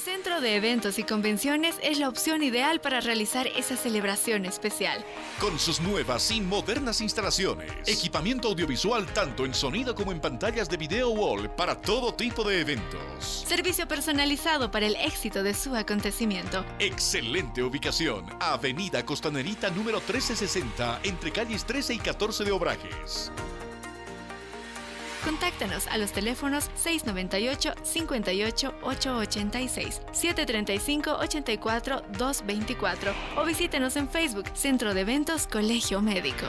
Centro de Eventos y Convenciones es la opción ideal para realizar esa celebración especial. Con sus nuevas y modernas instalaciones, equipamiento audiovisual tanto en sonido como en pantallas de video wall para todo tipo de eventos. Servicio personalizado para el éxito de su acontecimiento. Excelente ubicación, Avenida Costanerita número 1360, entre calles 13 y 14 de Obrajes. Contáctanos a los teléfonos 698-58-886, 735-84-224 o visítenos en Facebook Centro de Eventos Colegio Médico.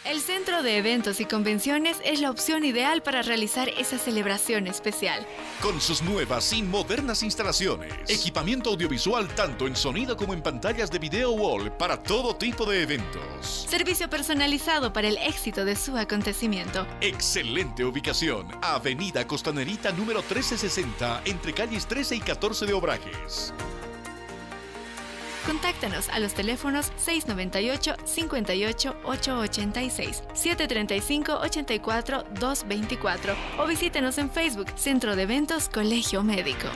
El Centro de Eventos y Convenciones es la opción ideal para realizar esa celebración especial. Con sus nuevas y modernas instalaciones, equipamiento audiovisual tanto en sonido como en pantallas de video wall para todo tipo de eventos. Servicio personalizado para el éxito de su acontecimiento. Excelente ubicación, Avenida Costanerita número 1360, entre calles 13 y 14 de Obrajes. Contáctanos a los teléfonos 698-58-886, 735-84-224 o visítenos en Facebook Centro de Eventos Colegio Médico.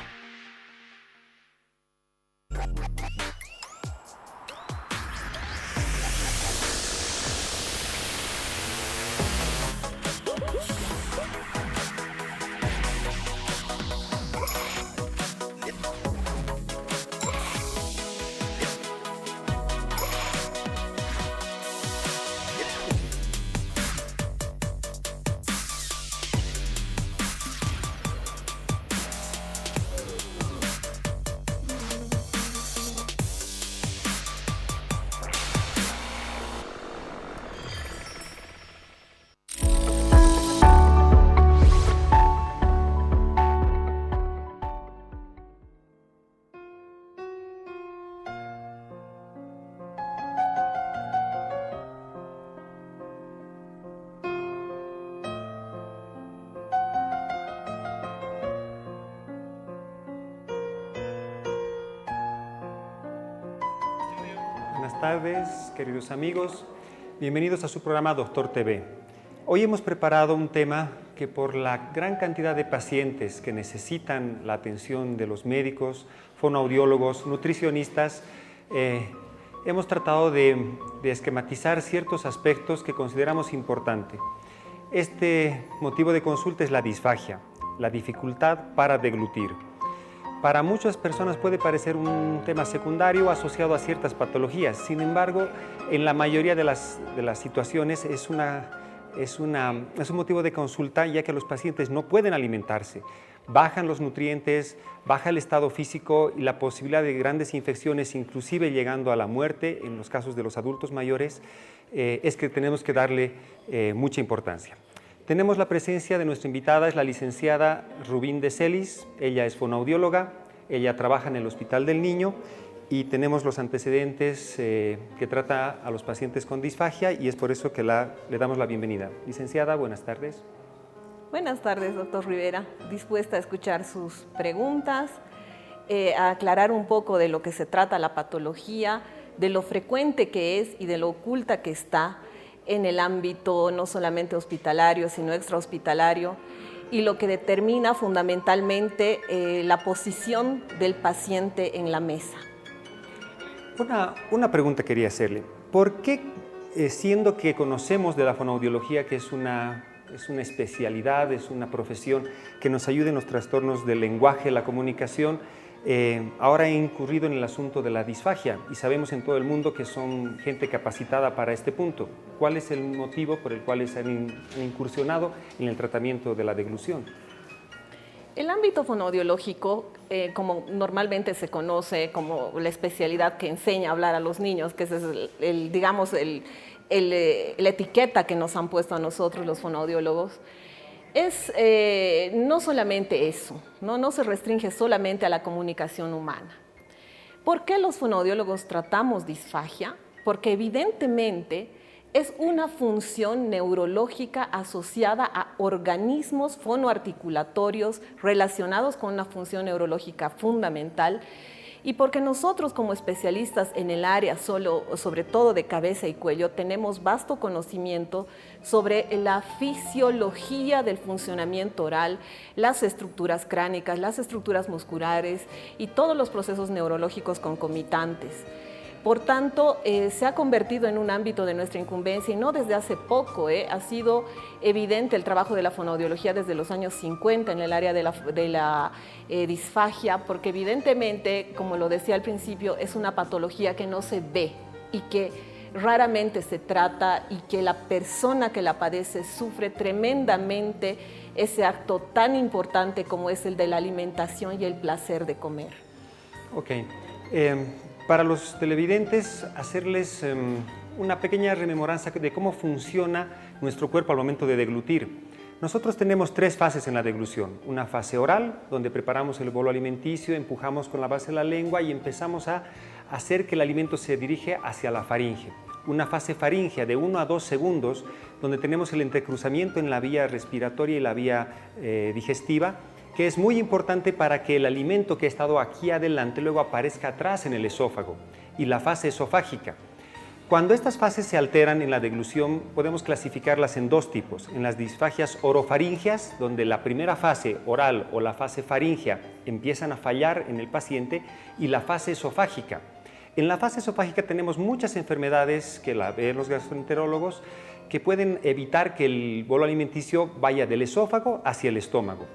Buenas tardes, queridos amigos. Bienvenidos a su programa Doctor TV. Hoy hemos preparado un tema que por la gran cantidad de pacientes que necesitan la atención de los médicos, fonoaudiólogos, nutricionistas, hemos tratado de esquematizar ciertos aspectos que consideramos importantes. Este motivo de consulta es la disfagia, la dificultad para deglutir. Para muchas personas puede parecer un tema secundario asociado a ciertas patologías. Sin embargo, en la mayoría de las situaciones es un motivo de consulta, ya que los pacientes no pueden alimentarse. Bajan los nutrientes, baja el estado físico y la posibilidad de grandes infecciones, inclusive llegando a la muerte en los casos de los adultos mayores, es que tenemos que darle mucha importancia. Tenemos la presencia de nuestra invitada, es la licenciada Rubín de Celis. Ella es fonoaudióloga, ella trabaja en el Hospital del Niño y tenemos los antecedentes que trata a los pacientes con disfagia y es por eso que le damos la bienvenida. Licenciada, buenas tardes. Buenas tardes, doctor Rivera. Dispuesta a escuchar sus preguntas, a aclarar un poco de lo que se trata la patología, de lo frecuente que es y de lo oculta que está en el ámbito no solamente hospitalario, sino extrahospitalario, y lo que determina fundamentalmente la posición del paciente en la mesa. Una pregunta quería hacerle. ¿Por qué, siendo que conocemos de la fonoaudiología, que es una especialidad, es una profesión que nos ayuda en los trastornos del lenguaje, la comunicación, ahora he incurrido en el asunto de la disfagia y sabemos en todo el mundo que son gente capacitada para este punto? ¿Cuál es el motivo por el cual se han incursionado en el tratamiento de la deglución? El ámbito fonoaudiológico, como normalmente se conoce como la especialidad que enseña a hablar a los niños, que ese es digamos, la etiqueta que nos han puesto a nosotros los fonoaudiólogos, es no solamente eso, no se restringe solamente a la comunicación humana. ¿Por qué los fonoaudiólogos tratamos disfagia? Porque evidentemente es una función neurológica asociada a organismos fonoarticulatorios relacionados con una función neurológica fundamental, y porque nosotros como especialistas en el área, sobre todo de cabeza y cuello, tenemos vasto conocimiento sobre la fisiología del funcionamiento oral, las estructuras cránicas, las estructuras musculares y todos los procesos neurológicos concomitantes. Por tanto, se ha convertido en un ámbito de nuestra incumbencia, y no desde hace poco. Ha sido evidente el trabajo de la fonoaudiología desde los años 50 en el área de la disfagia, porque evidentemente, como lo decía al principio, es una patología que no se ve y que raramente se trata, y que la persona que la padece sufre tremendamente ese acto tan importante como es el de la alimentación y el placer de comer. Ok. Para los televidentes, hacerles una pequeña rememoranza de cómo funciona nuestro cuerpo al momento de deglutir. Nosotros tenemos 3 fases en la deglución. Una fase oral, donde preparamos el bolo alimenticio, empujamos con la base de la lengua y empezamos a hacer que el alimento se dirige hacia la faringe. Una fase faríngea de 1 a 2 segundos, donde tenemos el entrecruzamiento en la vía respiratoria y la vía digestiva, que es muy importante para que el alimento que ha estado aquí adelante luego aparezca atrás en el esófago. Y la fase esofágica. Cuando estas fases se alteran en la deglución, podemos clasificarlas en 2 tipos. En las disfagias orofaringeas, donde la primera fase oral o la fase faríngea empiezan a fallar en el paciente, y la fase esofágica. En la fase esofágica tenemos muchas enfermedades que la ven los gastroenterólogos, que pueden evitar que el bolo alimenticio vaya del esófago hacia el estómago.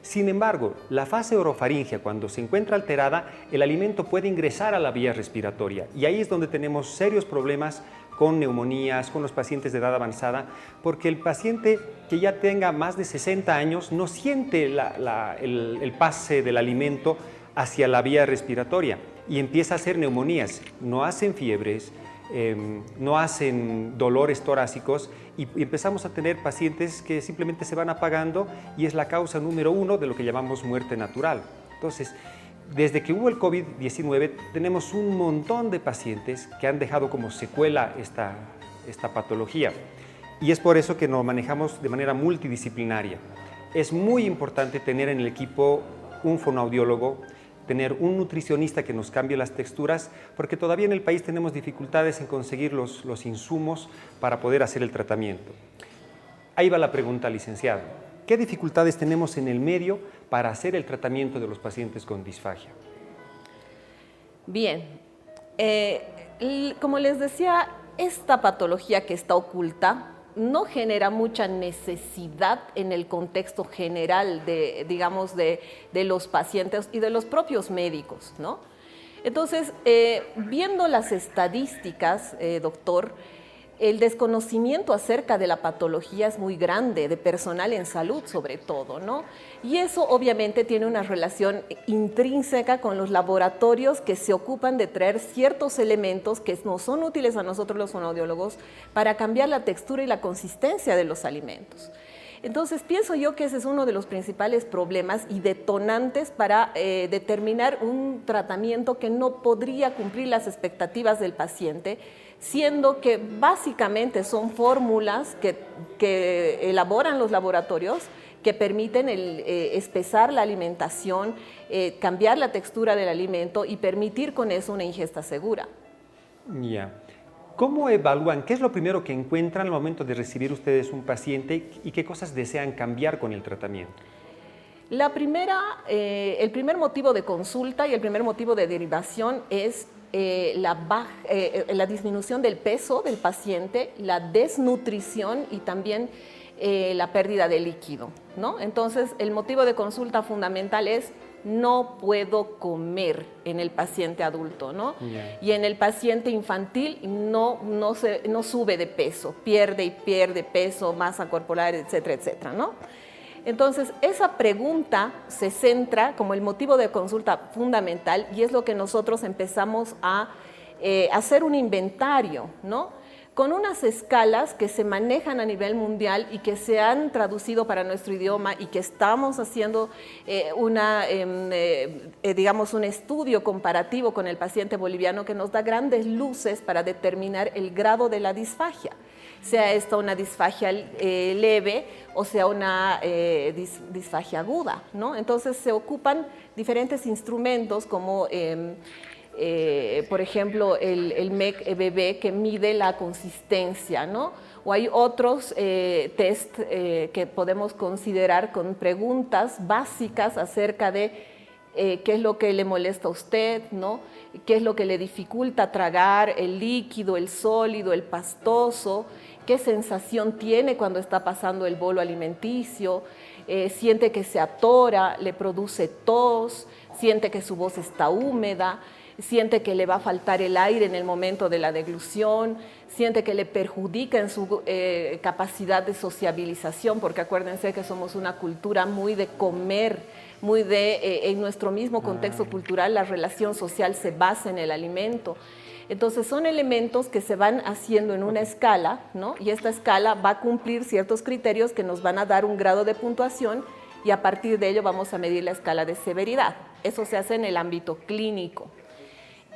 Sin embargo, la fase orofaringea, cuando se encuentra alterada, el alimento puede ingresar a la vía respiratoria, y ahí es donde tenemos serios problemas con neumonías, con los pacientes de edad avanzada, porque el paciente que ya tenga más de 60 años no siente el pase del alimento hacia la vía respiratoria y empieza a hacer neumonías. No hacen fiebres, no hacen dolores torácicos, y empezamos a tener pacientes que simplemente se van apagando, y es la causa número 1 de lo que llamamos muerte natural. Entonces, desde que hubo el COVID-19 tenemos un montón de pacientes que han dejado como secuela esta patología, y es por eso que nos manejamos de manera multidisciplinaria. Es muy importante tener en el equipo un fonoaudiólogo, tener un nutricionista que nos cambie las texturas, porque todavía en el país tenemos dificultades en conseguir los insumos para poder hacer el tratamiento. Ahí va la pregunta, licenciada. ¿Qué dificultades tenemos en el medio para hacer el tratamiento de los pacientes con disfagia? Bien, como les decía, esta patología que está oculta no genera mucha necesidad en el contexto general de los pacientes y de los propios médicos, ¿no? Entonces, viendo las estadísticas, doctor, el desconocimiento acerca de la patología es muy grande, de personal en salud sobre todo, ¿no? Y eso obviamente tiene una relación intrínseca con los laboratorios que se ocupan de traer ciertos elementos que nos son útiles a nosotros los fonoaudiólogos para cambiar la textura y la consistencia de los alimentos. Entonces, pienso yo que ese es uno de los principales problemas y detonantes para determinar un tratamiento que no podría cumplir las expectativas del paciente, siendo que básicamente son fórmulas que elaboran los laboratorios que permiten espesar la alimentación, cambiar la textura del alimento y permitir con eso una ingesta segura. Ya. ¿Cómo evalúan? ¿Qué es lo primero que encuentran al momento de recibir ustedes un paciente y qué cosas desean cambiar con el tratamiento? El primer motivo de consulta y el primer motivo de derivación es la disminución del peso del paciente, la desnutrición y también la pérdida de líquido, ¿no? Entonces, el motivo de consulta fundamental es: no puedo comer en el paciente adulto, ¿no? Yeah. Y en el paciente infantil no sube de peso, pierde peso, masa corporal, etcétera, etcétera, ¿no? Entonces, esa pregunta se centra como el motivo de consulta fundamental y es lo que nosotros empezamos a hacer un inventario, ¿no? Con unas escalas que se manejan a nivel mundial y que se han traducido para nuestro idioma y que estamos haciendo digamos, un estudio comparativo con el paciente boliviano que nos da grandes luces para determinar el grado de la disfagia, sea esta una disfagia leve o sea una disfagia aguda, ¿no? Entonces se ocupan diferentes instrumentos como por ejemplo, el MEC-EBB que mide la consistencia, ¿no? O hay otros test que podemos considerar con preguntas básicas acerca de qué es lo que le molesta a usted, ¿no? Qué es lo que le dificulta tragar, el líquido, el sólido, el pastoso, qué sensación tiene cuando está pasando el bolo alimenticio, siente que se atora, le produce tos, siente que su voz está húmeda, siente que le va a faltar el aire en el momento de la deglución, siente que le perjudica en su capacidad de sociabilización, porque acuérdense que somos una cultura muy de comer, muy de, en nuestro mismo contexto cultural, la relación social se basa en el alimento. Entonces son elementos que se van haciendo en una escala, ¿no? Y esta escala va a cumplir ciertos criterios que nos van a dar un grado de puntuación y a partir de ello vamos a medir la escala de severidad. Eso se hace en el ámbito clínico.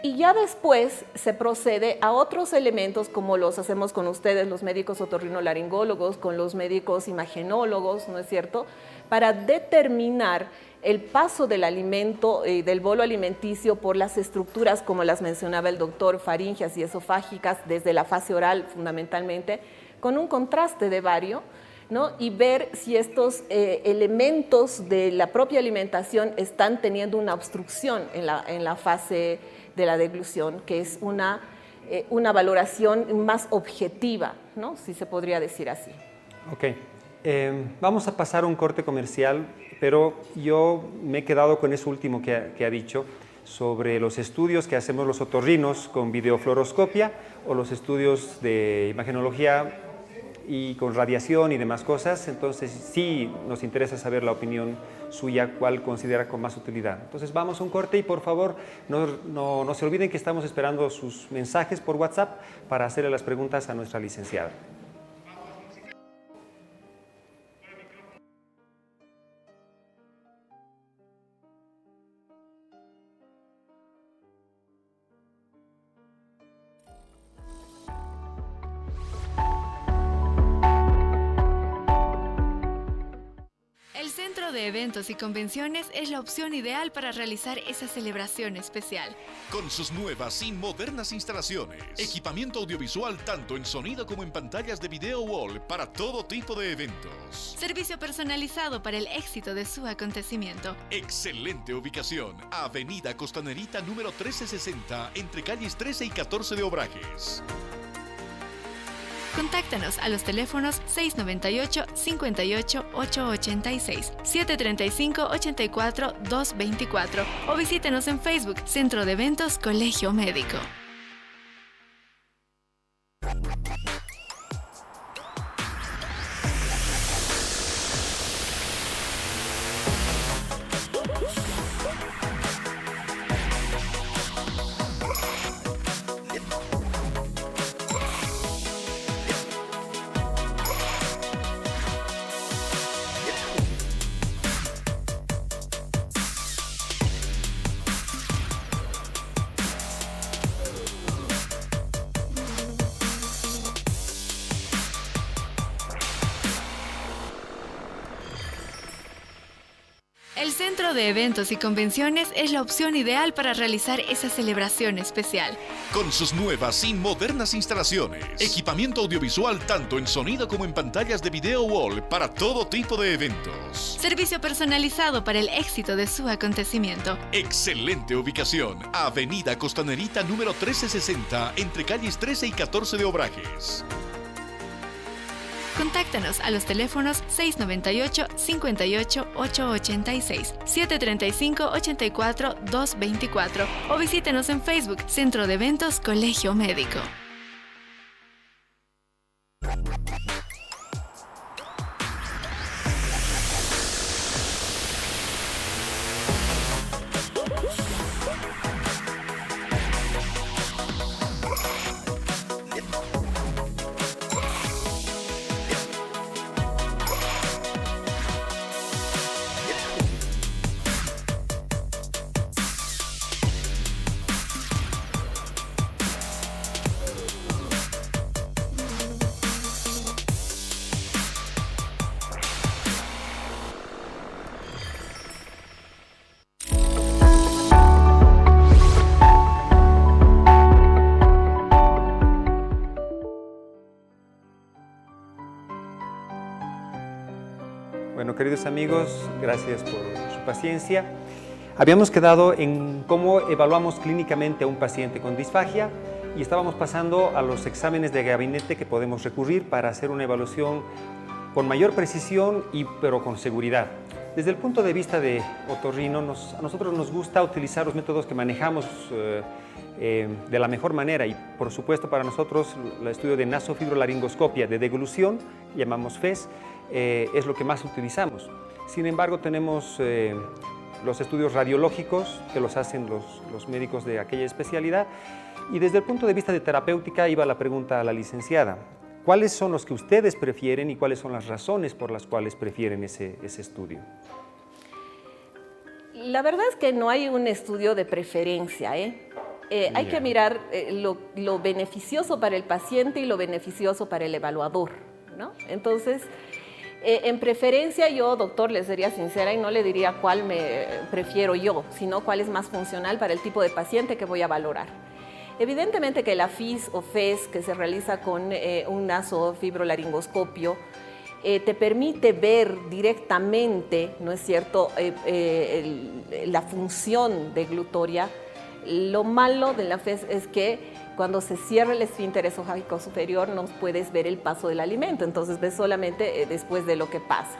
Y ya después se procede a otros elementos como los hacemos con ustedes, los médicos otorrinolaringólogos, con los médicos imagenólogos, ¿no es cierto?, para determinar el paso del alimento, del bolo alimenticio por las estructuras, como las mencionaba el doctor, faringias y esofágicas, desde la fase oral fundamentalmente, con un contraste de vario, ¿no? Y ver si estos elementos de la propia alimentación están teniendo una obstrucción en la fase de la deglución, que es una valoración más objetiva, ¿no? Si se podría decir así. Ok, vamos a pasar a un corte comercial, pero yo me he quedado con eso último que ha dicho sobre los estudios que hacemos los otorrinos con videofluoroscopia o los estudios de imagenología y con radiación y demás cosas. Entonces sí nos interesa saber la opinión suya, cuál considera con más utilidad. Entonces vamos a un corte y por favor no se olviden que estamos esperando sus mensajes por WhatsApp para hacerle las preguntas a nuestra licenciada. De eventos y convenciones es la opción ideal para realizar esa celebración especial. Con sus nuevas y modernas instalaciones, equipamiento audiovisual tanto en sonido como en pantallas de video wall para todo tipo de eventos. Servicio personalizado para el éxito de su acontecimiento. Excelente ubicación, Avenida Costanerita número 1360, entre calles 13 y 14 de Obrajes. Contáctanos a los teléfonos 698-58-886, 735-84-224 o visítenos en Facebook, Centro de Eventos Colegio Médico. El Centro de Eventos y Convenciones es la opción ideal para realizar esa celebración especial. Con sus nuevas y modernas instalaciones, equipamiento audiovisual tanto en sonido como en pantallas de video wall para todo tipo de eventos. Servicio personalizado para el éxito de su acontecimiento. Excelente ubicación, Avenida Costanerita número 1360, entre calles 13 y 14 de Obrajes. Contáctanos a los teléfonos 698-58-886, 735-84-224 o visítenos en Facebook, Centro de Eventos Colegio Médico. queridos amigos, gracias por su paciencia. Habíamos quedado en cómo evaluamos clínicamente a un paciente con disfagia y estábamos pasando a los exámenes de gabinete que podemos recurrir para hacer una evaluación con mayor precisión pero con seguridad. Desde el punto de vista de otorrino, a nosotros nos gusta utilizar los métodos que manejamos de la mejor manera y, por supuesto, para nosotros el estudio de nasofibrolaringoscopia de deglución, llamamos FES, es lo que más utilizamos. Sin embargo, tenemos los estudios radiológicos que los hacen los médicos de aquella especialidad y desde el punto de vista de terapéutica iba la pregunta a la licenciada. ¿Cuáles son los que ustedes prefieren y cuáles son las razones por las cuales prefieren ese estudio? La verdad es que no hay un estudio de preferencia, Hay que mirar lo beneficioso para el paciente y lo beneficioso para el evaluador, ¿no? Entonces, en preferencia yo, doctor, le sería sincera y no le diría cuál me prefiero yo, sino cuál es más funcional para el tipo de paciente que voy a valorar. Evidentemente que la FIS o FES que se realiza con un nasofibrolaringoscopio te permite ver directamente, ¿no es cierto?, la función deglutoria. Lo malo de la FES es que cuando se cierra el esfínter esofágico superior no puedes ver el paso del alimento, entonces ves solamente después de lo que pasa.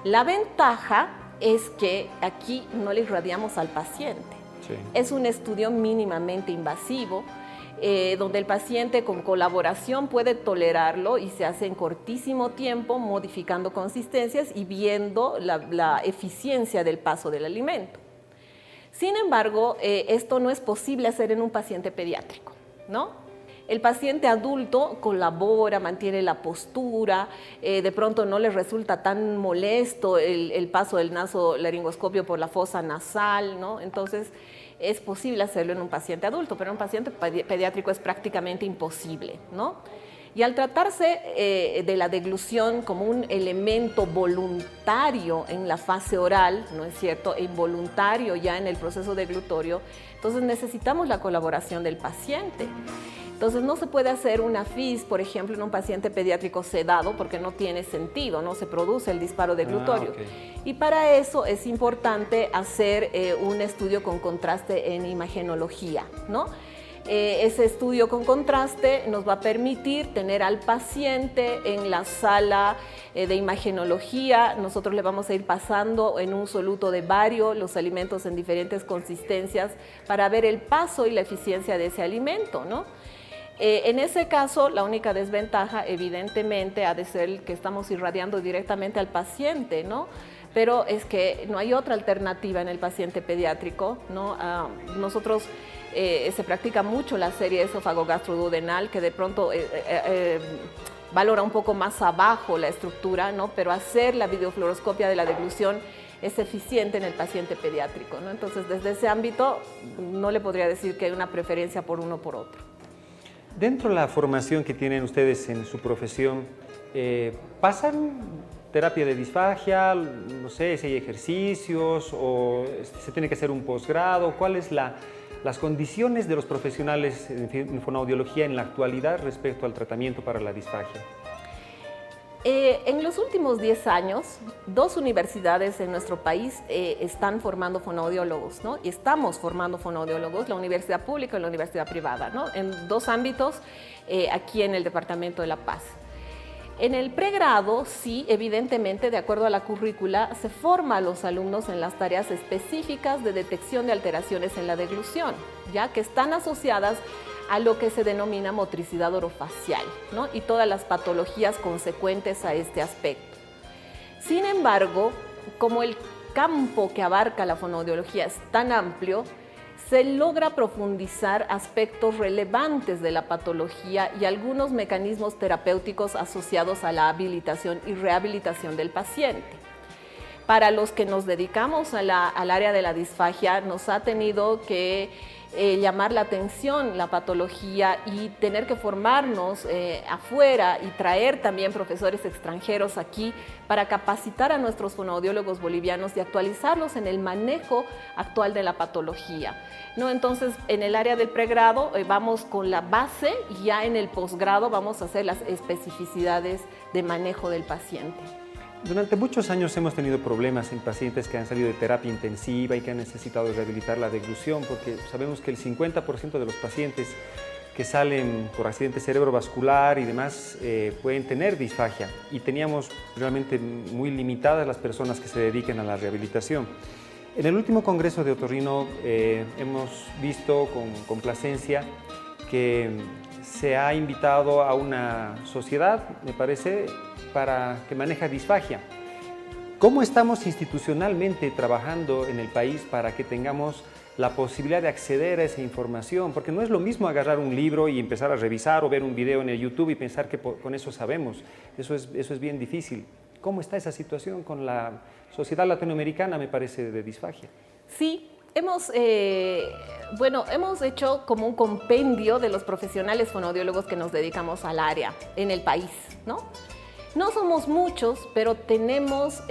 La ventaja es que aquí no le irradiamos al paciente. Sí. Es un estudio mínimamente invasivo, donde el paciente con colaboración puede tolerarlo y se hace en cortísimo tiempo, modificando consistencias y viendo la eficiencia del paso del alimento. Sin embargo, esto no es posible hacer en un paciente pediátrico, ¿no? El paciente adulto colabora, mantiene la postura, de pronto no le resulta tan molesto el paso del nasolaringoscopio por la fosa nasal, ¿no? Entonces, es posible hacerlo en un paciente adulto, pero en un paciente pediátrico es prácticamente imposible, ¿no? Y al tratarse de la deglución como un elemento voluntario en la fase oral, ¿no es cierto?, e involuntario ya en el proceso deglutorio, entonces necesitamos la colaboración del paciente. Entonces no se puede hacer una FIS, por ejemplo, en un paciente pediátrico sedado porque no tiene sentido, no se produce el disparo deglutorio. Okay. Y para eso es importante hacer un estudio con contraste en imagenología, ¿no? Ese estudio con contraste nos va a permitir tener al paciente en la sala de imagenología. Nosotros le vamos a ir pasando en un soluto de bario los alimentos en diferentes consistencias para ver el paso y la eficiencia de ese alimento, ¿no? En ese caso, la única desventaja, evidentemente, ha de ser que estamos irradiando directamente al paciente, ¿no? Pero es que no hay otra alternativa en el paciente pediátrico, ¿no? Nosotros se practica mucho la serie esófago-gastroduodenal, que de pronto valora un poco más abajo la estructura, ¿no? Pero hacer la videofluoroscopia de la deglución es eficiente en el paciente pediátrico, ¿no? Entonces, desde ese ámbito, no le podría decir que hay una preferencia por uno o por otro. Dentro de la formación que tienen ustedes en su profesión, ¿pasan terapia de disfagia? No sé si hay ejercicios o se tiene que hacer un posgrado. ¿Cuáles las condiciones de los profesionales en fonoaudiología en la actualidad respecto al tratamiento para la disfagia? En los últimos 10 años, 2 universidades en nuestro país están formando fonoaudiólogos, ¿no? Y estamos formando fonoaudiólogos, la universidad pública y la universidad privada, ¿no? En 2 ámbitos aquí en el Departamento de La Paz. En el pregrado, sí, evidentemente, de acuerdo a la currícula, se forma a los alumnos en las tareas específicas de detección de alteraciones en la deglución, ya que están asociadas a lo que se denomina motricidad orofacial, ¿no? Y todas las patologías consecuentes a este aspecto. Sin embargo, como el campo que abarca la fonoaudiología es tan amplio, se logra profundizar aspectos relevantes de la patología y algunos mecanismos terapéuticos asociados a la habilitación y rehabilitación del paciente. Para los que nos dedicamos al área de la disfagia, nos ha tenido que llamar la atención la patología y tener que formarnos afuera y traer también profesores extranjeros aquí para capacitar a nuestros fonoaudiólogos bolivianos y actualizarlos en el manejo actual de la patología, ¿no? Entonces, en el área del pregrado vamos con la base y ya en el posgrado vamos a hacer las especificidades de manejo del paciente. Durante muchos años hemos tenido problemas en pacientes que han salido de terapia intensiva y que han necesitado rehabilitar la deglución, porque sabemos que el 50% de los pacientes que salen por accidente cerebrovascular y demás pueden tener disfagia, y teníamos realmente muy limitadas las personas que se dediquen a la rehabilitación. En el último congreso de otorrino hemos visto con complacencia que se ha invitado a una sociedad, me parece, que maneja disfagia. ¿Cómo estamos institucionalmente trabajando en el país para que tengamos la posibilidad de acceder a esa información? Porque no es lo mismo agarrar un libro y empezar a revisar o ver un video en el YouTube y pensar que con eso sabemos. Eso es bien difícil. ¿Cómo está esa situación con la sociedad latinoamericana, me parece, de disfagia? Sí, hemos hecho como un compendio de los profesionales fonoaudiólogos que nos dedicamos al área en el país, ¿no? No somos muchos, pero tenemos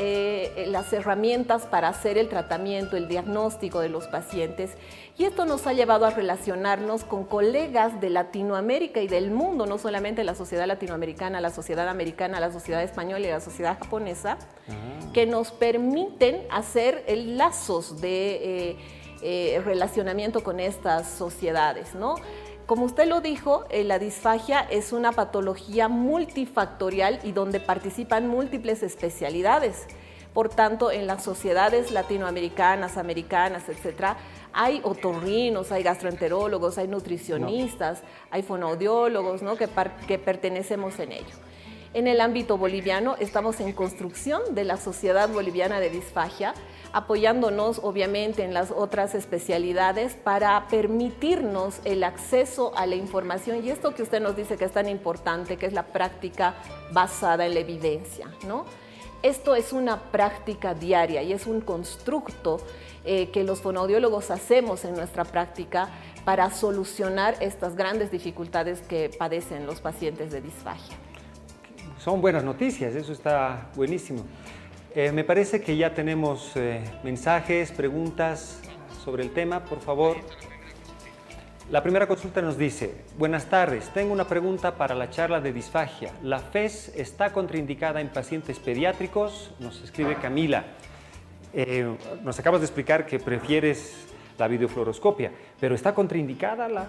las herramientas para hacer el tratamiento, el diagnóstico de los pacientes, y esto nos ha llevado a relacionarnos con colegas de Latinoamérica y del mundo, no solamente la sociedad latinoamericana, la sociedad americana, la sociedad española y la sociedad japonesa, que nos permiten hacer lazos de relacionamiento con estas sociedades, ¿no? Como usted lo dijo, la disfagia es una patología multifactorial y donde participan múltiples especialidades. Por tanto, en las sociedades latinoamericanas, americanas, etcétera, hay otorrinos, hay gastroenterólogos, hay nutricionistas, hay fonoaudiólogos, ¿no?, que pertenecemos en ello. En el ámbito boliviano estamos en construcción de la Sociedad Boliviana de Disfagia, apoyándonos obviamente en las otras especialidades para permitirnos el acceso a la información y esto que usted nos dice que es tan importante, que es la práctica basada en la evidencia, ¿no? Esto es una práctica diaria y es un constructo que los fonoaudiólogos hacemos en nuestra práctica para solucionar estas grandes dificultades que padecen los pacientes de disfagia. Son buenas noticias, eso está buenísimo. Me parece que ya tenemos mensajes, preguntas sobre el tema, por favor. La primera consulta nos dice: buenas tardes, tengo una pregunta para la charla de disfagia. ¿La FES está contraindicada en pacientes pediátricos? Nos escribe Camila. Nos acabas de explicar que prefieres la videofluoroscopia, ¿pero está contraindicada la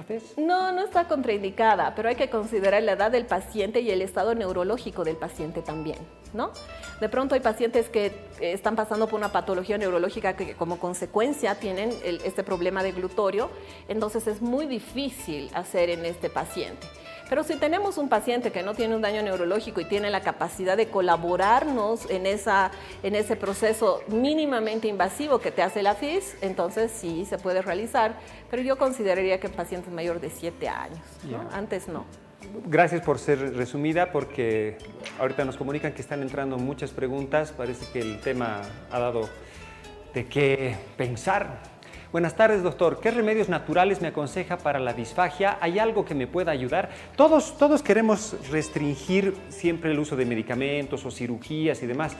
FES? No, no está contraindicada, pero hay que considerar la edad del paciente y el estado neurológico del paciente también, ¿no? De pronto hay pacientes que están pasando por una patología neurológica que como consecuencia tienen este problema de glutorio, entonces es muy difícil hacer en este paciente. Pero si tenemos un paciente que no tiene un daño neurológico y tiene la capacidad de colaborarnos en ese proceso mínimamente invasivo que te hace la FIS, entonces sí se puede realizar, pero yo consideraría que en pacientes mayores de 7 años, ¿no? Antes no. Gracias por ser resumida, porque ahorita nos comunican que están entrando muchas preguntas, parece que el tema ha dado de qué pensar. Buenas tardes, doctor. ¿Qué remedios naturales me aconseja para la disfagia? ¿Hay algo que me pueda ayudar? Todos queremos restringir siempre el uso de medicamentos o cirugías y demás.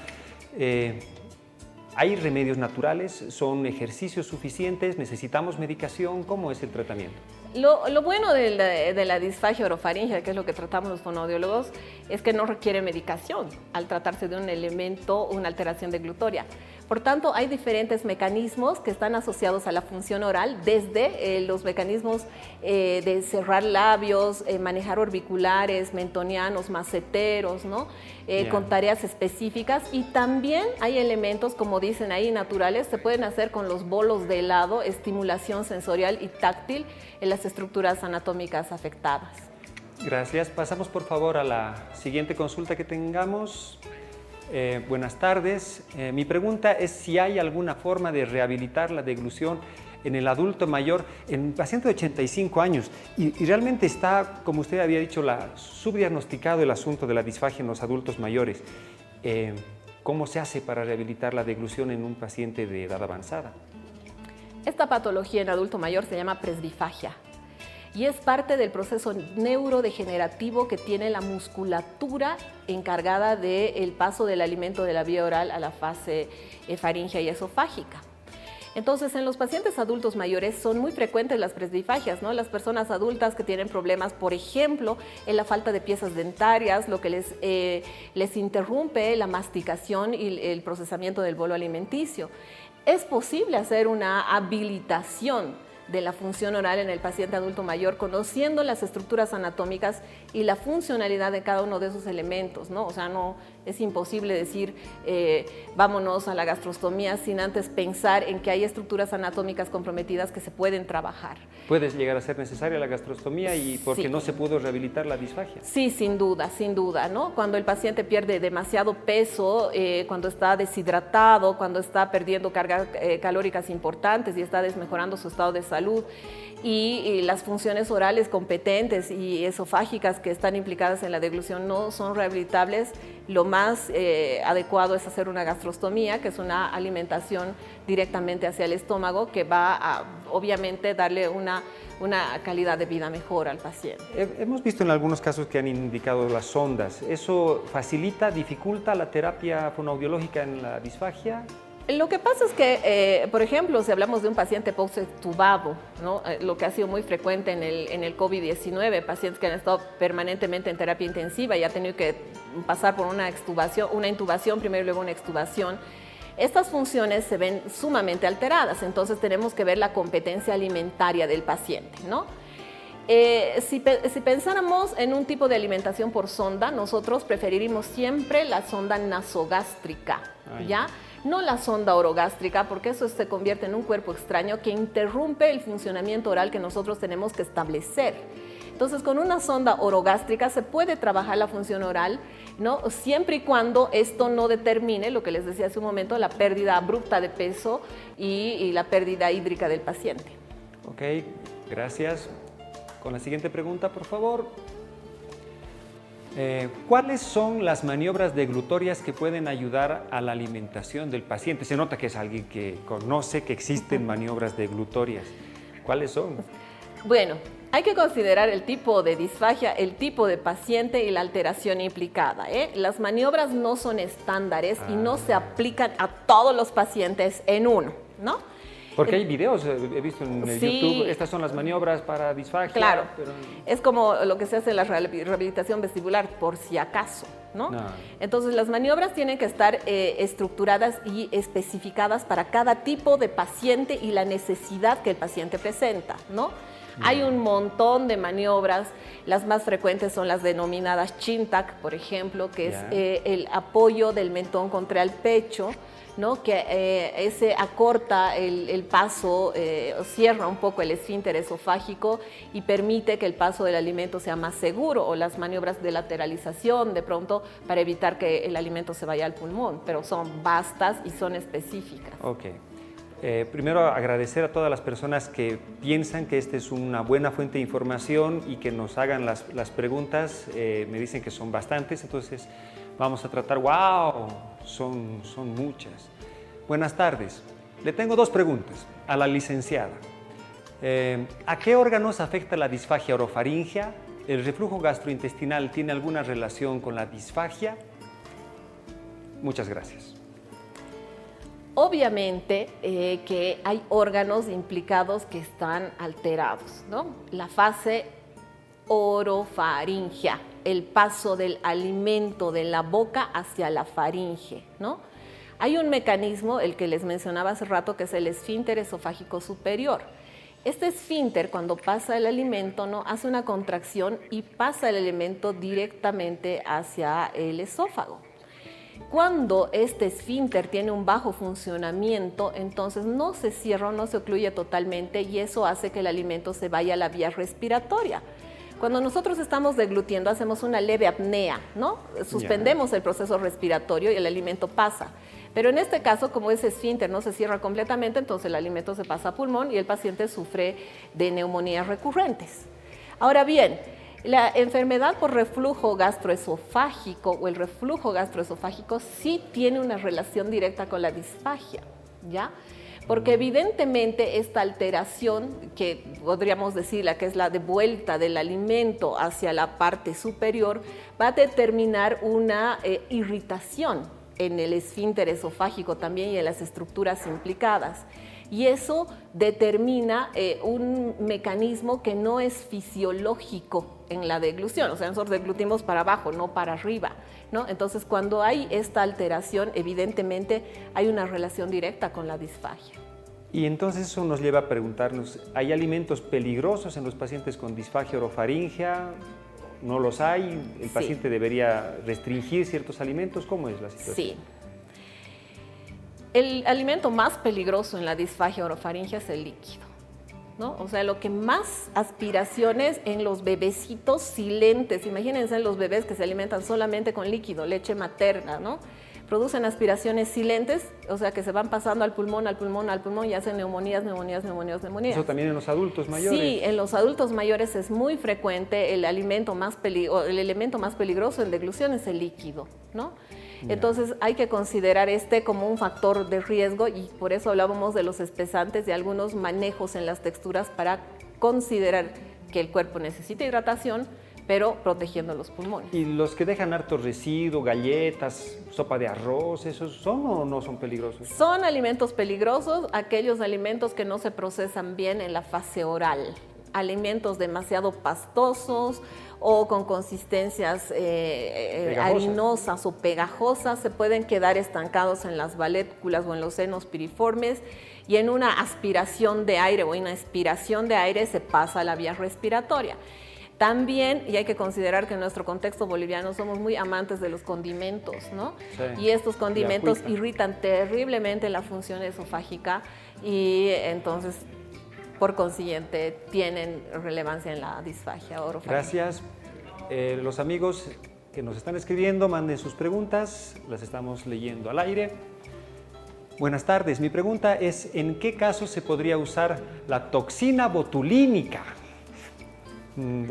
¿Hay remedios naturales? ¿Son ejercicios suficientes? ¿Necesitamos medicación? ¿Cómo es el tratamiento? Lo bueno de la disfagia orofaríngea, que es lo que tratamos los fonoaudiólogos, es que no requiere medicación al tratarse de un elemento, una alteración de glutoria. Por tanto, hay diferentes mecanismos que están asociados a la función oral, desde los mecanismos de cerrar labios, manejar orbiculares, mentonianos, maceteros, ¿no? Con tareas específicas, y también hay elementos, como dicen ahí, naturales, se pueden hacer con los bolos de helado, estimulación sensorial y táctil en las estructuras anatómicas afectadas. Gracias. Pasamos por favor a la siguiente consulta que tengamos. Buenas tardes. Mi pregunta es si hay alguna forma de rehabilitar la deglución en el adulto mayor, en un paciente de 85 años, y realmente está, como usted había dicho, subdiagnosticado el asunto de la disfagia en los adultos mayores. ¿Cómo se hace para rehabilitar la deglución en un paciente de edad avanzada? Esta patología en adulto mayor se llama presbifagia y es parte del proceso neurodegenerativo que tiene la musculatura encargada del paso del alimento de la vía oral a la fase faríngea y esofágica. Entonces, en los pacientes adultos mayores son muy frecuentes las presbifagias, ¿no? Las personas adultas que tienen problemas, por ejemplo, en la falta de piezas dentarias, lo que les interrumpe la masticación y el procesamiento del bolo alimenticio. Es posible hacer una habilitación de la función oral en el paciente adulto mayor, conociendo las estructuras anatómicas y la funcionalidad de cada uno de esos elementos, ¿no? O sea, no es imposible decir vámonos a la gastrostomía sin antes pensar en que hay estructuras anatómicas comprometidas que se pueden trabajar. ¿Puede llegar a ser necesaria la gastrostomía y porque Sí. no se pudo rehabilitar la disfagia? Sí, sin duda, ¿no? Cuando el paciente pierde demasiado peso, cuando está deshidratado, cuando está perdiendo cargas calóricas importantes y está desmejorando su estado de salud, y las funciones orales competentes y esofágicas que están implicadas en la deglución no son rehabilitables, lo más adecuado es hacer una gastrostomía, que es una alimentación directamente hacia el estómago que va a, obviamente, darle una calidad de vida mejor al paciente. Hemos visto en algunos casos que han indicado las sondas. ¿Eso facilita, dificulta la terapia fonoaudiológica en la disfagia? Lo que pasa es que, por ejemplo, si hablamos de un paciente post-extubado, ¿no? Lo que ha sido muy frecuente en el COVID-19, pacientes que han estado permanentemente en terapia intensiva y han tenido que pasar por una intubación primero y luego una extubación, estas funciones se ven sumamente alteradas, entonces tenemos que ver la competencia alimentaria del paciente, ¿no? Si pensáramos en un tipo de alimentación por sonda, nosotros preferiríamos siempre la sonda nasogástrica, ¿ya? No la sonda orogástrica, porque eso se convierte en un cuerpo extraño que interrumpe el funcionamiento oral que nosotros tenemos que establecer. Entonces, con una sonda orogástrica se puede trabajar la función oral, ¿no? Siempre y cuando esto no determine, lo que les decía hace un momento, la pérdida abrupta de peso y la pérdida hídrica del paciente. Ok, gracias. Con la siguiente pregunta, por favor. ¿Cuáles son las maniobras deglutorias que pueden ayudar a la alimentación del paciente? Se nota que es alguien que conoce que existen maniobras deglutorias. ¿Cuáles son? Bueno, hay que considerar el tipo de disfagia, el tipo de paciente y la alteración implicada, ¿eh? Las maniobras no son estándares y no se aplican a todos los pacientes en uno, ¿no? Porque hay videos, he visto en YouTube, estas son las maniobras para disfagia. Claro, pero... es como lo que se hace en la rehabilitación vestibular, por si acaso, ¿no? Entonces, las maniobras tienen que estar estructuradas y especificadas para cada tipo de paciente y la necesidad que el paciente presenta, ¿no? Hay un montón de maniobras, las más frecuentes son las denominadas Chintac, por ejemplo, que es el apoyo del mentón contra el pecho, ¿no? Que ese acorta el paso, cierra un poco el esfínter esofágico y permite que el paso del alimento sea más seguro, o las maniobras de lateralización, de pronto, para evitar que el alimento se vaya al pulmón, pero son vastas y son específicas. Ok. Primero, agradecer a todas las personas que piensan que esta es una buena fuente de información y que nos hagan las preguntas. Me dicen que son bastantes, entonces vamos a tratar. ¡Wow! Son muchas. Buenas tardes. Le tengo dos preguntas a la licenciada. ¿A qué órganos afecta la disfagia orofaringea? ¿El reflujo gastrointestinal tiene alguna relación con la disfagia? Muchas gracias. Obviamente que hay órganos implicados que están alterados, ¿no? La fase orofaringea, el paso del alimento de la boca hacia la faringe, ¿no? Hay un mecanismo, el que les mencionaba hace rato, que es el esfínter esofágico superior. Este esfínter, cuando pasa el alimento, ¿no? Hace una contracción y pasa el alimento directamente hacia el esófago. Cuando este esfínter tiene un bajo funcionamiento, entonces no se cierra, no se ocluye totalmente y eso hace que el alimento se vaya a la vía respiratoria. Cuando nosotros estamos deglutiendo, hacemos una leve apnea, ¿no? Suspendemos el proceso respiratorio y el alimento pasa. Pero en este caso, como ese esfínter no se cierra completamente, entonces el alimento se pasa a pulmón y el paciente sufre de neumonías recurrentes. Ahora bien, la enfermedad por reflujo gastroesofágico o el reflujo gastroesofágico sí tiene una relación directa con la disfagia, ¿ya? Porque evidentemente esta alteración, que podríamos decir la que es la de vuelta del alimento hacia la parte superior, va a determinar una irritación en el esfínter esofágico también y en las estructuras implicadas. Y eso determina un mecanismo que no es fisiológico en la deglución. O sea, nosotros deglutimos para abajo, no para arriba, ¿no? Entonces, cuando hay esta alteración, evidentemente hay una relación directa con la disfagia. Y entonces eso nos lleva a preguntarnos, ¿hay alimentos peligrosos en los pacientes con disfagia orofaringea? ¿No los hay? ¿El paciente debería restringir ciertos alimentos? ¿Cómo es la situación? Sí. El alimento más peligroso en la disfagia orofaringea es el líquido, ¿no? O sea, lo que más aspiraciones en los bebecitos silentes, imagínense en los bebés que se alimentan solamente con líquido, leche materna, ¿no? Producen aspiraciones silentes, o sea, que se van pasando al pulmón, al pulmón, al pulmón y hacen neumonías. ¿Eso también en los adultos mayores? Sí, en los adultos mayores es muy frecuente. El elemento más peligroso en deglución es el líquido, ¿no? Entonces hay que considerar como un factor de riesgo y por eso hablábamos de los espesantes y algunos manejos en las texturas para considerar que el cuerpo necesita hidratación, pero protegiendo los pulmones. ¿Y los que dejan harto residuo, galletas, sopa de arroz, esos son o no son peligrosos? Son alimentos peligrosos, aquellos alimentos que no se procesan bien en la fase oral, alimentos demasiado pastosos o con consistencias harinosas o pegajosas, se pueden quedar estancados en las valétculas o en los senos piriformes y en una aspiración de aire o en una expiración de aire se pasa a la vía respiratoria. También, y hay que considerar que en nuestro contexto boliviano somos muy amantes de los condimentos, ¿no? Sí. Y estos condimentos irritan terriblemente la función esofágica y entonces, por consiguiente, tienen relevancia en la disfagia orofaringea. Gracias. Los amigos que nos están escribiendo, manden sus preguntas, las estamos leyendo al aire. Buenas tardes, mi pregunta es, ¿en qué caso se podría usar la toxina botulínica?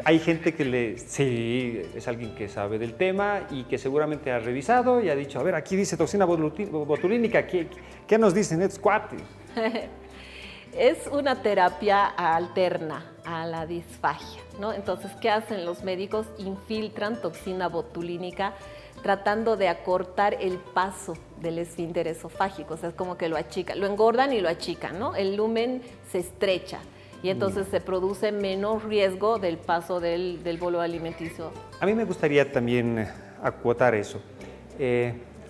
Hay gente que sí, es alguien que sabe del tema y que seguramente ha revisado y ha dicho, a ver, aquí dice toxina botulínica, ¿qué nos dicen estos cuates? Es una terapia alterna a la disfagia, ¿no? Entonces, ¿qué hacen los médicos? Infiltran toxina botulínica tratando de acortar el paso del esfínter esofágico, o sea, es como que lo achican, lo engordan y lo achican, ¿no? El lumen se estrecha y entonces se produce menos riesgo del paso del bolo alimenticio. A mí me gustaría también acotar eso.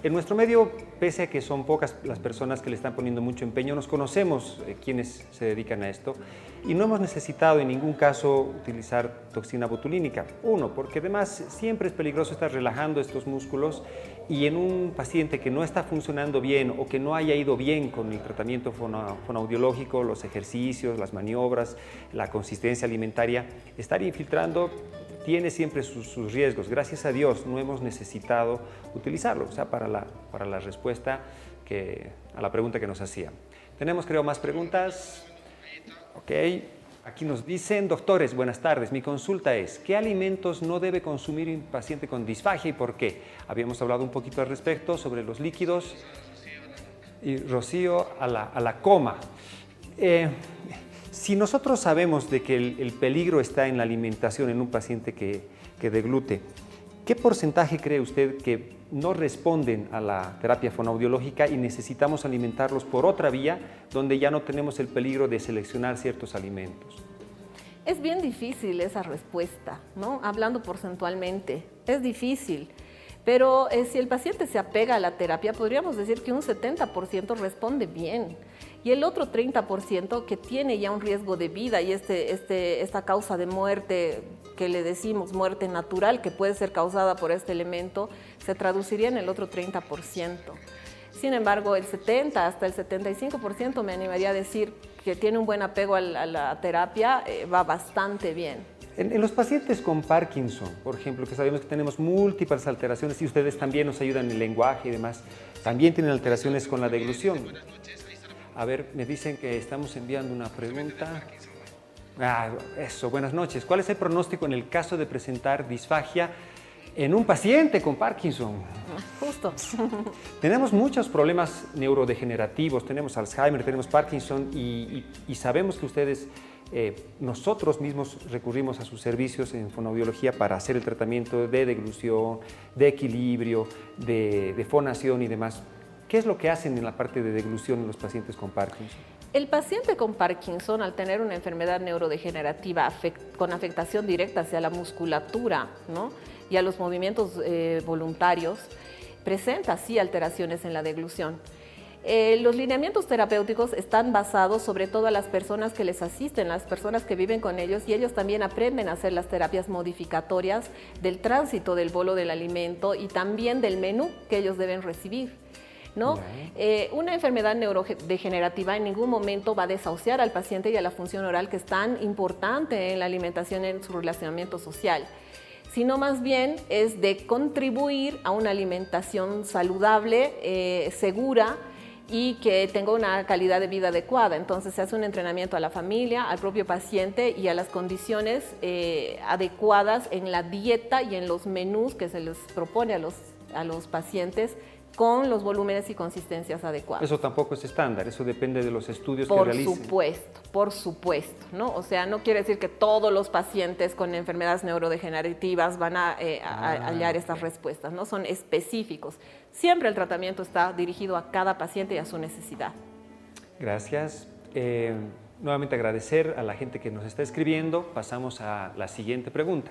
En nuestro medio, pese a que son pocas las personas que le están poniendo mucho empeño, nos conocemos quienes se dedican a esto y no hemos necesitado en ningún caso utilizar toxina botulínica. Uno, porque además siempre es peligroso estar relajando estos músculos y en un paciente que no está funcionando bien o que no haya ido bien con el tratamiento fonoaudiológico, los ejercicios, las maniobras, la consistencia alimentaria, estar infiltrando tiene siempre sus riesgos. Gracias a Dios no hemos necesitado utilizarlo, o sea, para la respuesta a la pregunta que nos hacían. Tenemos, creo, más preguntas. Ok, aquí nos dicen, doctores, buenas tardes, mi consulta es, ¿qué alimentos no debe consumir un paciente con disfagia y por qué? Habíamos hablado un poquito al respecto sobre los líquidos y Rocío a la coma. Si nosotros sabemos de que el peligro está en la alimentación en un paciente que deglute, ¿qué porcentaje cree usted que no responden a la terapia fonoaudiológica y necesitamos alimentarlos por otra vía donde ya no tenemos el peligro de seleccionar ciertos alimentos? Es bien difícil esa respuesta, ¿no? Hablando porcentualmente, es difícil. Pero si el paciente se apega a la terapia, podríamos decir que un 70% responde bien. Y el otro 30% que tiene ya un riesgo de vida y esta causa de muerte que le decimos muerte natural, que puede ser causada por este elemento, se traduciría en el otro 30%. Sin embargo, el 70 hasta el 75% me animaría a decir que tiene un buen apego a la terapia, va bastante bien. En los pacientes con Parkinson, por ejemplo, que sabemos que tenemos múltiples alteraciones y ustedes también nos ayudan en el lenguaje y demás, también tienen alteraciones con la deglución. A ver, me dicen que estamos enviando una pregunta. Eso, buenas noches. ¿Cuál es el pronóstico en el caso de presentar disfagia en un paciente con Parkinson? Justo. Tenemos muchos problemas neurodegenerativos, tenemos Alzheimer, tenemos Parkinson y sabemos que ustedes, nosotros mismos recurrimos a sus servicios en fonoaudiología para hacer el tratamiento de deglución, de equilibrio, de fonación y demás. ¿Qué es lo que hacen en la parte de deglución en los pacientes con Parkinson? El paciente con Parkinson, al tener una enfermedad neurodegenerativa con afectación directa hacia la musculatura, ¿no?, y a los movimientos voluntarios, presenta sí alteraciones en la deglución. Los lineamientos terapéuticos están basados sobre todo a las personas que les asisten, las personas que viven con ellos, y ellos también aprenden a hacer las terapias modificatorias del tránsito del bolo del alimento y también del menú que ellos deben recibir, ¿no? Una enfermedad neurodegenerativa en ningún momento va a desahuciar al paciente y a la función oral, que es tan importante en la alimentación y en su relacionamiento social, sino más bien es de contribuir a una alimentación saludable, segura, y que tenga una calidad de vida adecuada. Entonces se hace un entrenamiento a la familia, al propio paciente y a las condiciones adecuadas en la dieta y en los menús que se les propone a los pacientes, con los volúmenes y consistencias adecuadas. Eso tampoco es estándar, eso depende de los estudios que realicen. Por supuesto, ¿no? O sea, no quiere decir que todos los pacientes con enfermedades neurodegenerativas van a hallar estas respuestas, ¿no? Son específicos. Siempre el tratamiento está dirigido a cada paciente y a su necesidad. Gracias. Nuevamente agradecer a la gente que nos está escribiendo. Pasamos a la siguiente pregunta.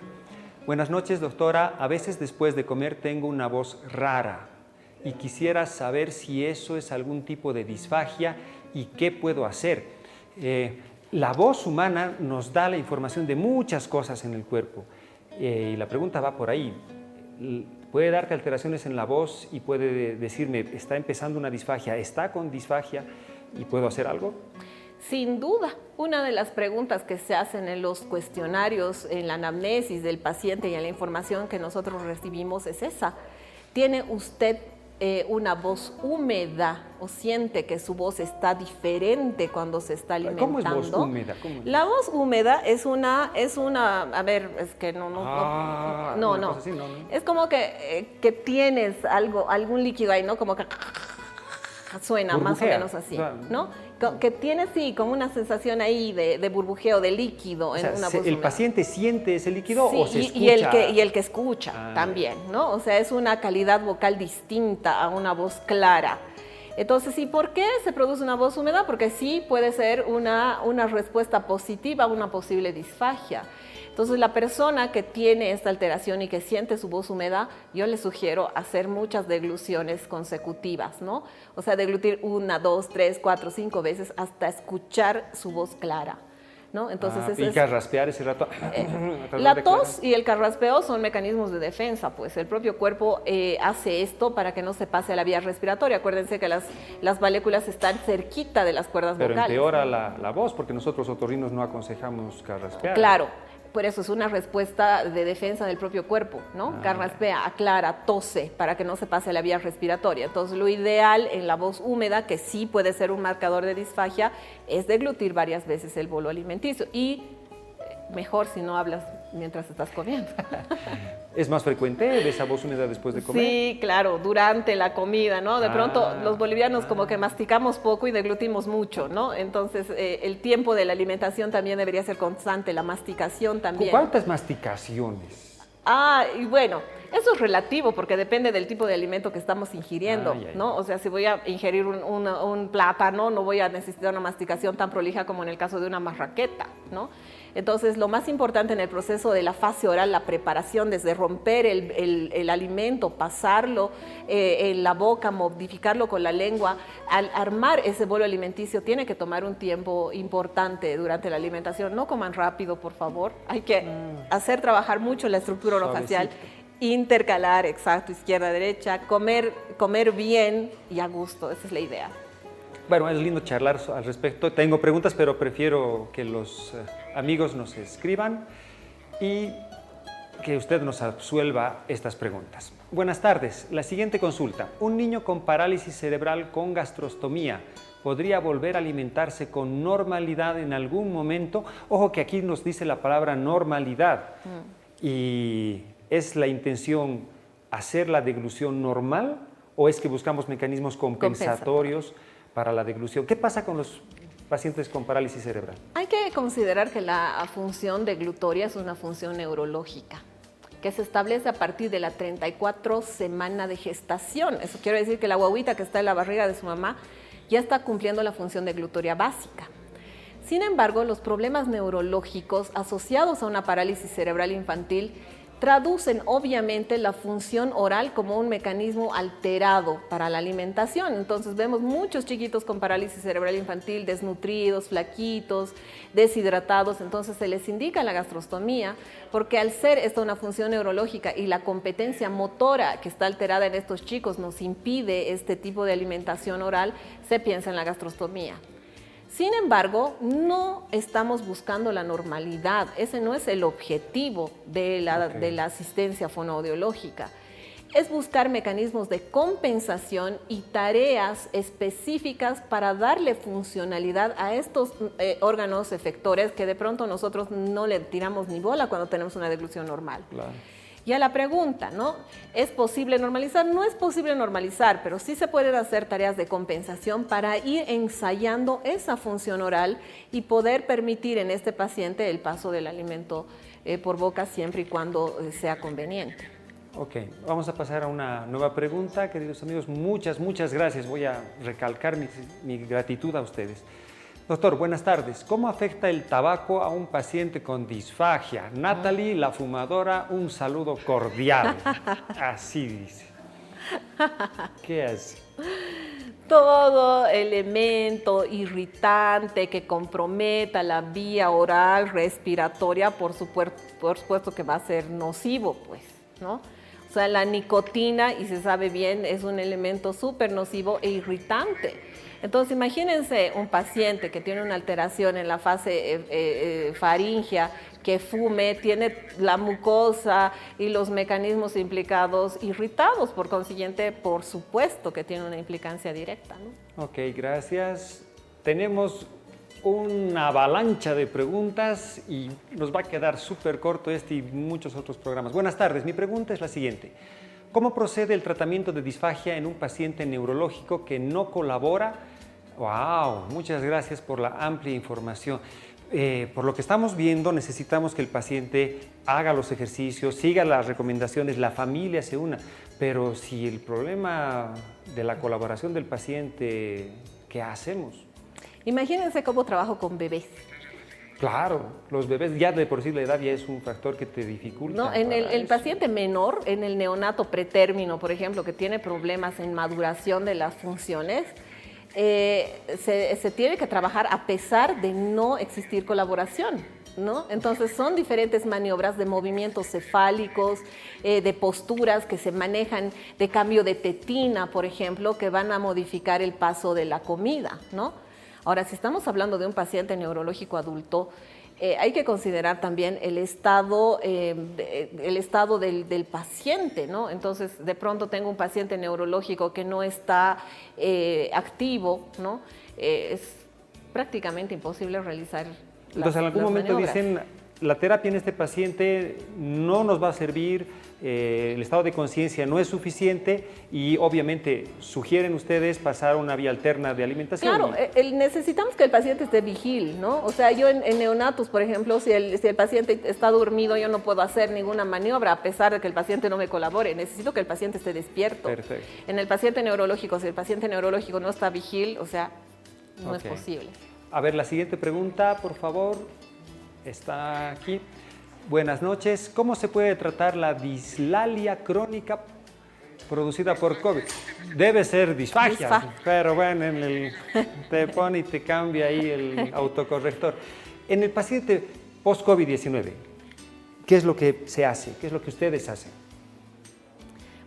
Buenas noches, doctora. A veces después de comer tengo una voz rara y quisiera saber si eso es algún tipo de disfagia y qué puedo hacer. La voz humana nos da la información de muchas cosas en el cuerpo y la pregunta va por ahí. Puede darte alteraciones en la voz y puede decirme, está empezando una disfagia, está con disfagia y puedo hacer algo. Sin duda, una de las preguntas que se hacen en los cuestionarios, en la anamnesis del paciente y en la información que nosotros recibimos es esa. ¿Tiene usted una voz húmeda o siente que su voz está diferente cuando se está alimentando? ¿Cómo es voz húmeda? La voz húmeda es una, a ver, es que no. Es como que tienes algún líquido ahí, ¿no? Como que suena burbujea, más o menos así, ¿no? Que tiene, sí, como una sensación ahí de burbujeo, de líquido en una voz húmeda. ¿El paciente siente ese líquido o se escucha? Y el que escucha también, ¿no? O sea, es una calidad vocal distinta a una voz clara. Entonces, ¿y por qué se produce una voz húmeda? Porque sí puede ser una respuesta positiva a una posible disfagia. Entonces, la persona que tiene esta alteración y que siente su voz húmeda, yo le sugiero hacer muchas degluciones consecutivas, ¿no? O sea, deglutir 1, 2, 3, 4, 5 veces hasta escuchar su voz clara, ¿no? Entonces, y carraspear ese rato. La tos y el carraspeo son mecanismos de defensa, pues el propio cuerpo hace esto para que no se pase a la vía respiratoria. Acuérdense que las valéculas están cerquita de las cuerdas vocales. Pero empeora la voz, porque nosotros otorrinos no aconsejamos carraspear. Claro. Por eso es una respuesta de defensa del propio cuerpo, ¿no? Carraspea, aclara, tose, para que no se pase a la vía respiratoria. Entonces, lo ideal en la voz húmeda, que sí puede ser un marcador de disfagia, es deglutir varias veces el bolo alimenticio. Y mejor si no hablas mientras estás comiendo. ¿Es más frecuente esa voz húmeda después de comer? Sí, claro, durante la comida, ¿no? De pronto los bolivianos como que masticamos poco y deglutimos mucho, ¿no? Entonces el tiempo de la alimentación también debería ser constante, la masticación también. ¿Cuántas masticaciones? Y bueno, eso es relativo porque depende del tipo de alimento que estamos ingiriendo, ¿no? O sea, si voy a ingerir un plátano, no voy a necesitar una masticación tan prolija como en el caso de una marraqueta, ¿no? Entonces, lo más importante en el proceso de la fase oral, la preparación, desde romper el alimento, pasarlo en la boca, modificarlo con la lengua, al armar ese bolo alimenticio tiene que tomar un tiempo importante durante la alimentación. No coman rápido, por favor. Hay que hacer trabajar mucho la estructura orofacial. Intercalar, exacto, izquierda, derecha, comer bien y a gusto, esa es la idea. Bueno, es lindo charlar al respecto. Tengo preguntas, pero prefiero que los amigos nos escriban y que usted nos absuelva estas preguntas. Buenas tardes. La siguiente consulta. Un niño con parálisis cerebral con gastrostomía, ¿podría volver a alimentarse con normalidad en algún momento? Ojo que aquí nos dice la palabra normalidad. Y ¿es la intención hacer la deglución normal o es que buscamos mecanismos compensatorios para la deglución? ¿Qué pasa con los pacientes con parálisis cerebral? Hay que considerar que la función deglutoria es una función neurológica que se establece a partir de la 34 semana de gestación. Eso quiere decir que la guaguita que está en la barriga de su mamá ya está cumpliendo la función deglutoria básica. Sin embargo, los problemas neurológicos asociados a una parálisis cerebral infantil traducen obviamente la función oral como un mecanismo alterado para la alimentación. Entonces vemos muchos chiquitos con parálisis cerebral infantil desnutridos, flaquitos, deshidratados, entonces se les indica la gastrostomía porque al ser esta una función neurológica y la competencia motora que está alterada en estos chicos nos impide este tipo de alimentación oral, se piensa en la gastrostomía. Sin embargo, no estamos buscando la normalidad, ese no es el objetivo de la asistencia fonoaudiológica. Es buscar mecanismos de compensación y tareas específicas para darle funcionalidad a estos órganos efectores que de pronto nosotros no le tiramos ni bola cuando tenemos una deglución normal. Claro. Y a la pregunta, ¿no? ¿Es posible normalizar? No es posible normalizar, pero sí se pueden hacer tareas de compensación para ir ensayando esa función oral y poder permitir en este paciente el paso del alimento por boca siempre y cuando sea conveniente. Ok, vamos a pasar a una nueva pregunta, queridos amigos. Muchas gracias. Voy a recalcar mi gratitud a ustedes. Doctor, buenas tardes. ¿Cómo afecta el tabaco a un paciente con disfagia? Natalie, la fumadora, un saludo cordial. Así dice. ¿Qué hace? Todo elemento irritante que comprometa la vía oral respiratoria, por supuesto que va a ser nocivo, pues, ¿no? O sea, la nicotina, y se sabe bien, es un elemento súper nocivo e irritante. Entonces, imagínense un paciente que tiene una alteración en la fase faríngea, que fume, tiene la mucosa y los mecanismos implicados irritados, por consiguiente, por supuesto que tiene una implicancia directa, ¿no? Ok, gracias. Tenemos una avalancha de preguntas y nos va a quedar súper corto este y muchos otros programas. Buenas tardes, mi pregunta es la siguiente. ¿Cómo procede el tratamiento de disfagia en un paciente neurológico que no colabora? ¡Wow! Muchas gracias por la amplia información. Por lo que estamos viendo, necesitamos que el paciente haga los ejercicios, siga las recomendaciones, la familia se una. Pero si el problema de la colaboración del paciente, ¿qué hacemos? Imagínense cómo trabajo con bebés. Claro, los bebés ya de por sí la edad ya es un factor que te dificulta. No, en el paciente menor, en el neonato pretérmino, por ejemplo, que tiene problemas en maduración de las funciones, se tiene que trabajar a pesar de no existir colaboración, ¿no? Entonces son diferentes maniobras de movimientos cefálicos, de posturas que se manejan, de cambio de tetina, por ejemplo, que van a modificar el paso de la comida, ¿no? Ahora, si estamos hablando de un paciente neurológico adulto, hay que considerar también el estado del paciente, ¿no? Entonces, de pronto tengo un paciente neurológico que no está activo, ¿no? Es prácticamente imposible realizar Entonces, en algún momento maniobras. dicen, la terapia en este paciente no nos va a servir, el estado de conciencia no es suficiente y obviamente sugieren ustedes pasar a una vía alterna de alimentación. Claro, necesitamos que el paciente esté vigil, ¿no? O sea, yo en neonatos, por ejemplo, si el paciente está dormido, yo no puedo hacer ninguna maniobra a pesar de que el paciente no me colabore. Necesito que el paciente esté despierto. Perfecto. En el paciente neurológico, si el paciente neurológico no está vigil, o sea, no es posible. A ver, la siguiente pregunta, por favor, está aquí. Buenas noches. ¿Cómo se puede tratar la dislalia crónica producida por COVID? Debe ser disfagia, pero bueno, te pone y te cambia ahí el autocorrector. En el paciente post-COVID-19, ¿qué es lo que se hace? ¿Qué es lo que ustedes hacen?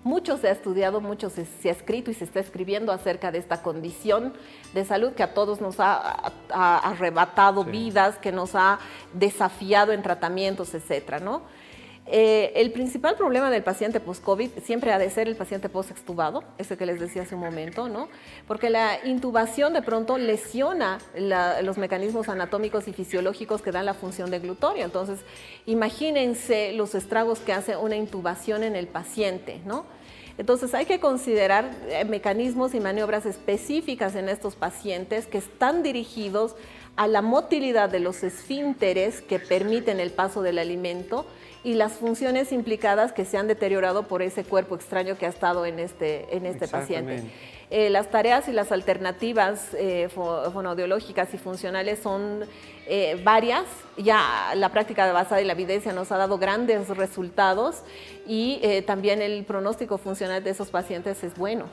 Mucho se ha estudiado, mucho se ha escrito y se está escribiendo acerca de esta condición de salud que a todos nos ha arrebatado vidas, que nos ha desafiado en tratamientos, etcétera, ¿no? El principal problema del paciente post-COVID siempre ha de ser el paciente post-extubado, ese que les decía hace un momento, ¿no? Porque la intubación de pronto lesiona los mecanismos anatómicos y fisiológicos que dan la función deglutoria. Entonces, imagínense los estragos que hace una intubación en el paciente, ¿no? Entonces hay que considerar mecanismos y maniobras específicas en estos pacientes que están dirigidos a la motilidad de los esfínteres que permiten el paso del alimento y las funciones implicadas que se han deteriorado por ese cuerpo extraño que ha estado en este paciente. Las tareas y las alternativas fonoaudiológicas y funcionales son varias. Ya la práctica basada en la evidencia nos ha dado grandes resultados y también el pronóstico funcional de esos pacientes es bueno.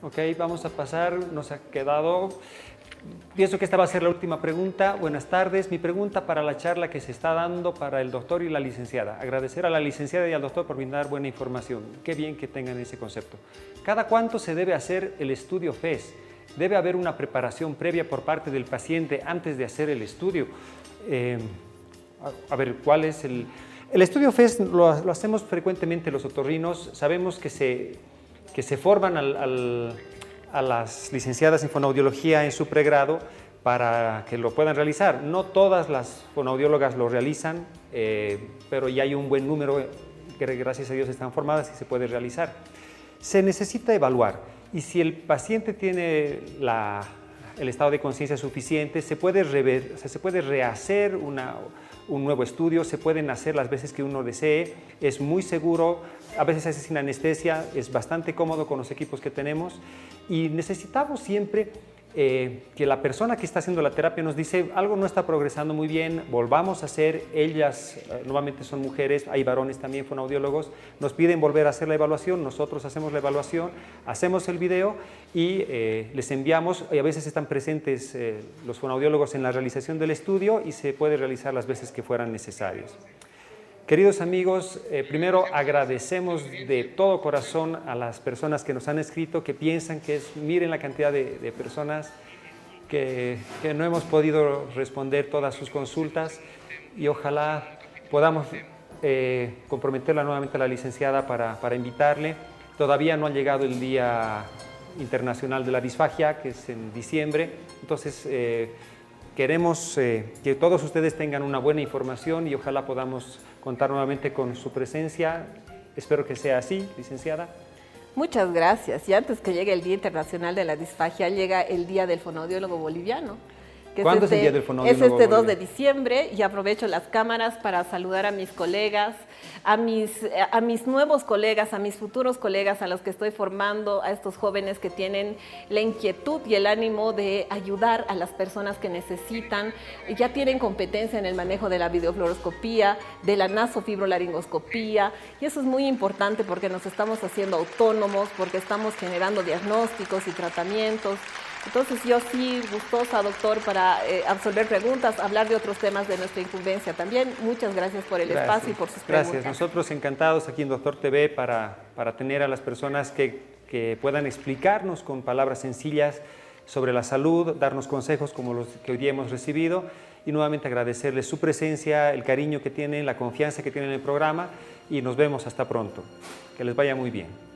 Ok, vamos a pasar, nos ha quedado... Pienso que esta va a ser la última pregunta. Buenas tardes. Mi pregunta para la charla que se está dando para el doctor y la licenciada. Agradecer a la licenciada y al doctor por brindar buena información. Qué bien que tengan ese concepto. ¿Cada cuánto se debe hacer el estudio FES? ¿Debe haber una preparación previa por parte del paciente antes de hacer el estudio? A ver, ¿cuál es el...? El estudio FES lo hacemos frecuentemente los otorrinos. Sabemos que se forman a las licenciadas en fonoaudiología en su pregrado para que lo puedan realizar. No todas las fonoaudiólogas lo realizan, pero ya hay un buen número que gracias a Dios están formadas y se puede realizar. Se necesita evaluar y si el paciente tiene el estado de conciencia suficiente, se puede rehacer un nuevo estudio, se pueden hacer las veces que uno desee, es muy seguro, a veces se hace sin anestesia, es bastante cómodo con los equipos que tenemos y necesitamos siempre que la persona que está haciendo la terapia nos dice algo no está progresando muy bien, volvamos a hacer, ellas normalmente son mujeres, hay varones también fonoaudiólogos, nos piden volver a hacer la evaluación, nosotros hacemos la evaluación, hacemos el video y les enviamos, y a veces están presentes los fonoaudiólogos en la realización del estudio y se puede realizar las veces que fueran necesarios. Queridos amigos, primero agradecemos de todo corazón a las personas que nos han escrito, que piensan que miren la cantidad de personas que no hemos podido responder todas sus consultas y ojalá podamos comprometerla nuevamente a la licenciada para invitarle. Todavía no ha llegado el Día Internacional de la Disfagia, que es en diciembre, entonces queremos que todos ustedes tengan una buena información y ojalá podamos contar nuevamente con su presencia. Espero que sea así, licenciada. Muchas gracias. Y antes que llegue el Día Internacional de la Disfagia, llega el Día del Fonoaudiólogo Boliviano. ¿Cuándo es el Día del Fonoaudiólogo Es este 2 boliviano? de diciembre y aprovecho las cámaras para saludar a mis colegas, a mis nuevos colegas, a mis futuros colegas, a los que estoy formando, a estos jóvenes que tienen la inquietud y el ánimo de ayudar a las personas que necesitan, ya tienen competencia en el manejo de la videofluoroscopía, de la nasofibrolaringoscopía, y eso es muy importante porque nos estamos haciendo autónomos, porque estamos generando diagnósticos y tratamientos. Entonces yo sí, gustosa, doctor, para absolver preguntas, hablar de otros temas de nuestra incumbencia también. Muchas gracias por el espacio y por sus preguntas. Gracias. Nosotros encantados aquí en Doctor TV para tener a las personas que puedan explicarnos con palabras sencillas sobre la salud, darnos consejos como los que hoy día hemos recibido y nuevamente agradecerles su presencia, el cariño que tienen, la confianza que tienen en el programa y nos vemos hasta pronto. Que les vaya muy bien.